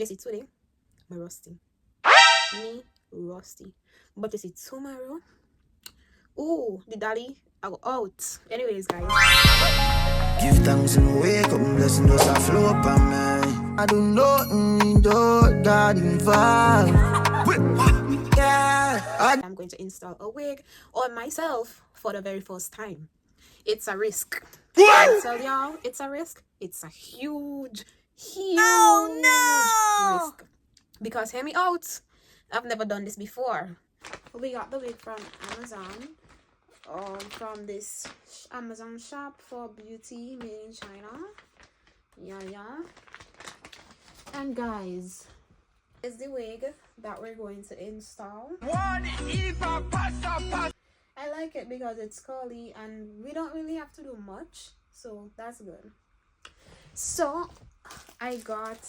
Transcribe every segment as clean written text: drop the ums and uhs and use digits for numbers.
You see today, I'm rusty. Me rusty. But you see tomorrow, oh, the daddy, I go out. Anyways, guys. Give thanks and wake up, blessing those that flow up on me. I do nothing, don't God involved. Yeah, I'm going to install a wig on myself for the very first time. It's a risk. I tell y'all, it's a risk. It's a huge risk. Because hear me out. I've never done this before. We got the wig from Amazon. From this Amazon shop for beauty made in China. Yeah. And guys, is the wig that we're going to install. I like it because it's curly and we don't really have to do much, so that's good. So I got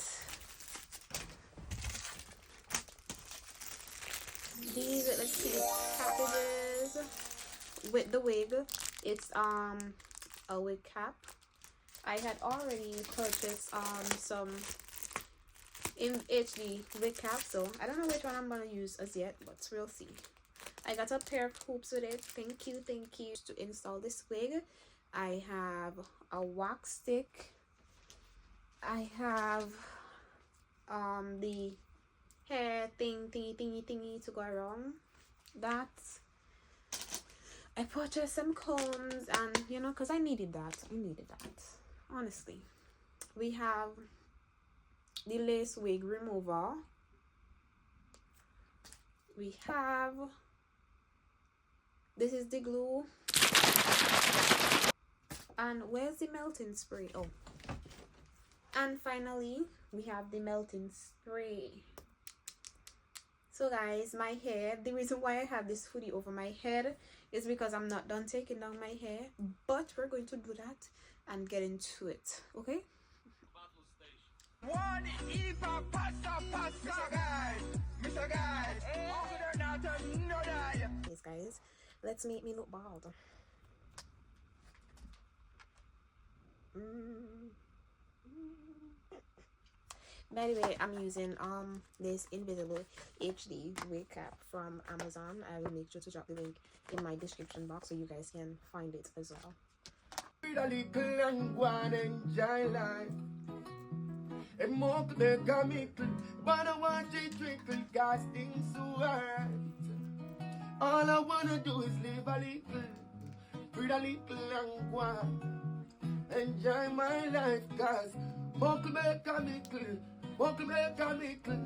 these, let's see, packages with the wig. It's a wig cap. I had already purchased some in HD wig cap, so I don't know which one I'm gonna use as yet, but we'll see. I got a pair of hoops with it. Thank you. To install this wig, I have a wax stick. I have the hair thingy to go around that. I purchased some combs, and you know, because I needed that. Honestly. We have the lace wig remover. We have, this is the glue. And where's the melting spray? Oh, and finally we have the melting spray. So guys, my hair, the reason why I have this hoodie over my head is because I'm not done taking down my hair, but we're going to do that and get into it, okay? Yes guys, let's make me look bald. By the way, I'm using this invisible HD wig cap from Amazon. I will make sure to drop the link in my description box so you guys can find it as well. All I wanna do is live a little, breathe a little and go on. Enjoy my life, cause buckle make a little, buckle make a little.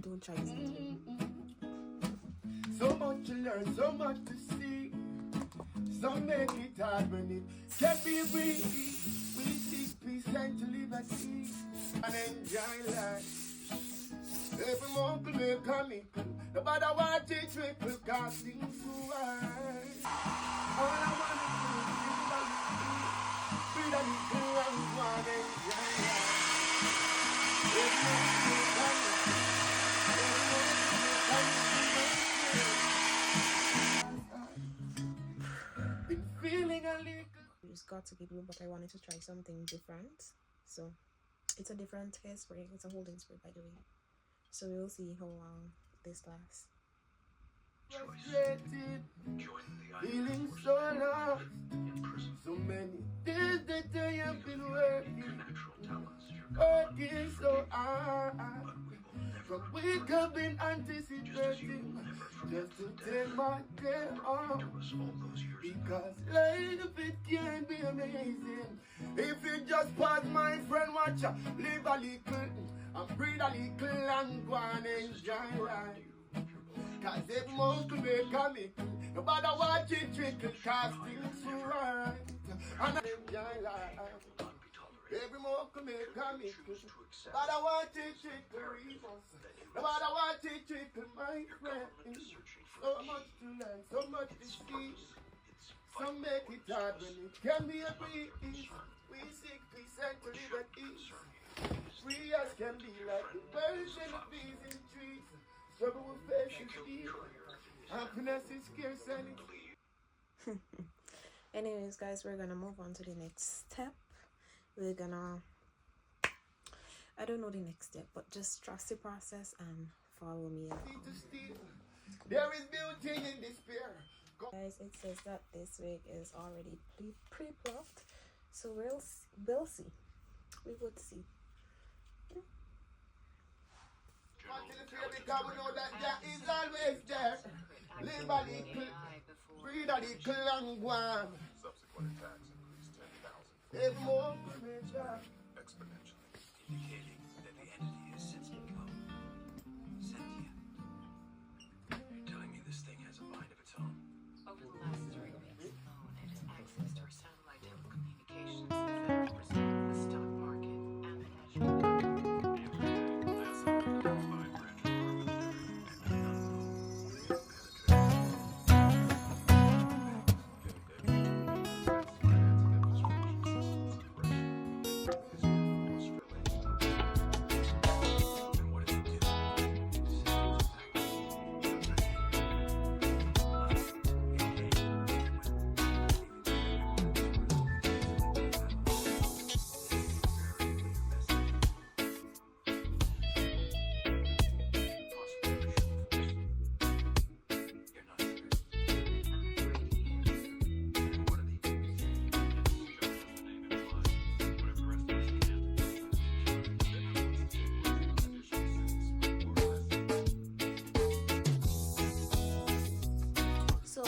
Don't try this. So much to learn, so much to see. Some make it hard when it can't be free. We seek peace and to live at ease and enjoy life. Every month will come in. Nobody want it triple casting through. All I want to do is breathe a little and want to enjoy life. Every month will come in. Been feeling a little. Just got to give you, but I wanted to try something different. So it's a different hairspray. It's a holding spray, by the way. So we'll see how long this lasts. Feeling so lost. So many days that I have been working so hard. From wake up been anticipating just to take my day off. Because life it can be amazing if you just pause, my friend, watch ya. Live a little and breathe a little and go and enjoy life. Cause if most could make a little, no matter what you trickle, casting so right and enjoy life. Every more could make a little, no matter what you trickle, no matter what you trickle, my friend. So much to learn, so much to see. Some make it hard when it can be a breeze. We seek peace and to live at ease. Free as can be like the birds and the bees in trees. Struggle with faces deep. Happiness is scarce and Anyways guys, we're gonna move on to the next step. We're gonna I don't know the next step, but just trust the process and follow me along. There is beauty in despair. Guys, it says that this wig is already pre-plucked, so we'll see. We would see. Because we know that there is always there. Live a little, breathe a little and go on. Subsequent attacks increased 10,000 More exponentially, indicating that the entity has since become sentient. You're telling me this thing has a mind of its own? Over the last 3 weeks alone, it has accessed our satellite telecommunications systems that represent the stock market and the national. So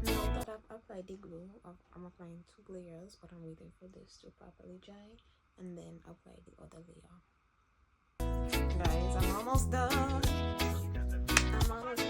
now that I've applied the glue, I'm applying 2 layers, but I'm waiting for this to properly dry and then apply the other layer. Guys, I'm almost done. I'm almost done.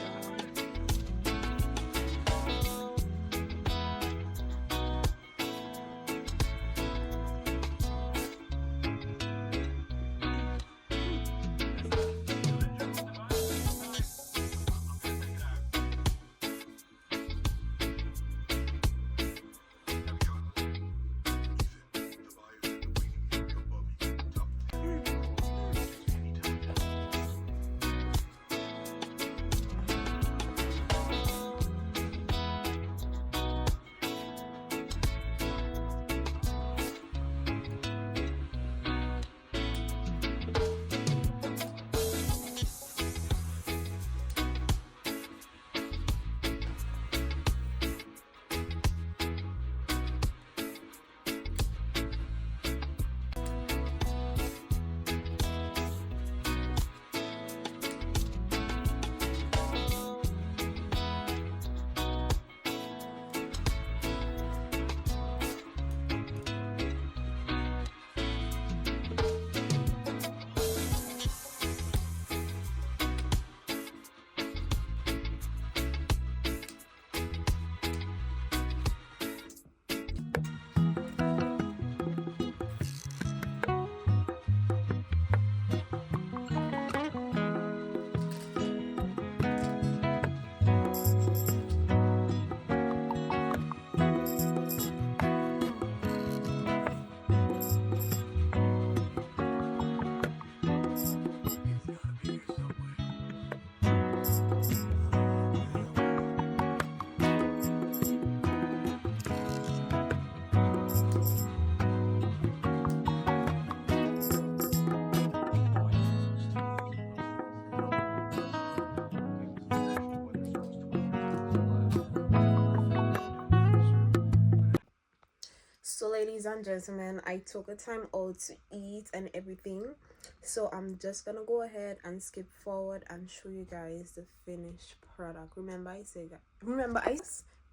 So ladies and gentlemen, I took a time out to eat and everything, so I'm just gonna go ahead and skip forward and show you guys the finished product. Remember I said that,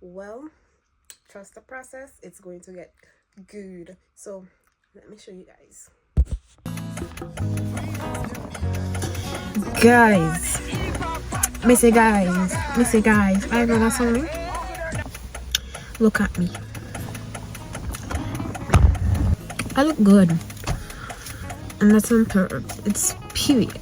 well, trust the process, it's going to get good. So let me show you guys. Missy guys, I got something. Look at me. I look good, and that's on third. It's period.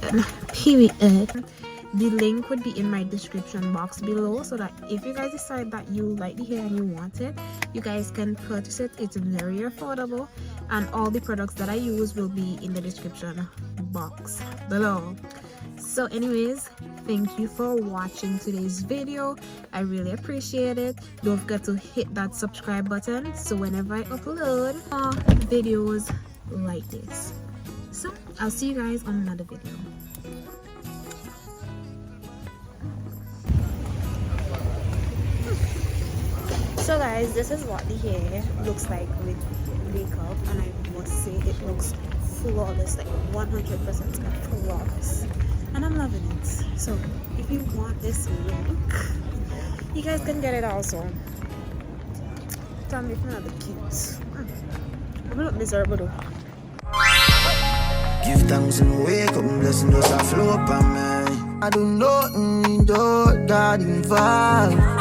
The link would be in my description box below, so that if you guys decide that you like the hair and you want it, you guys can purchase it. It's very affordable, and all the products that I use will be in the description box below. So anyways, thank you for watching today's video. I really appreciate it. Don't forget to hit that subscribe button so whenever I upload more videos like this. So I'll see you guys on another video. So guys, this is what the hair looks like with makeup, and I must say it looks flawless, like 100% flawless, and I'm loving it. So if you want this look, you guys can get it also. Tell me if I'm not cute. I'm not miserable though. Give thanks and wake up, blessing those that flow up on me. I do nothing, do God involved.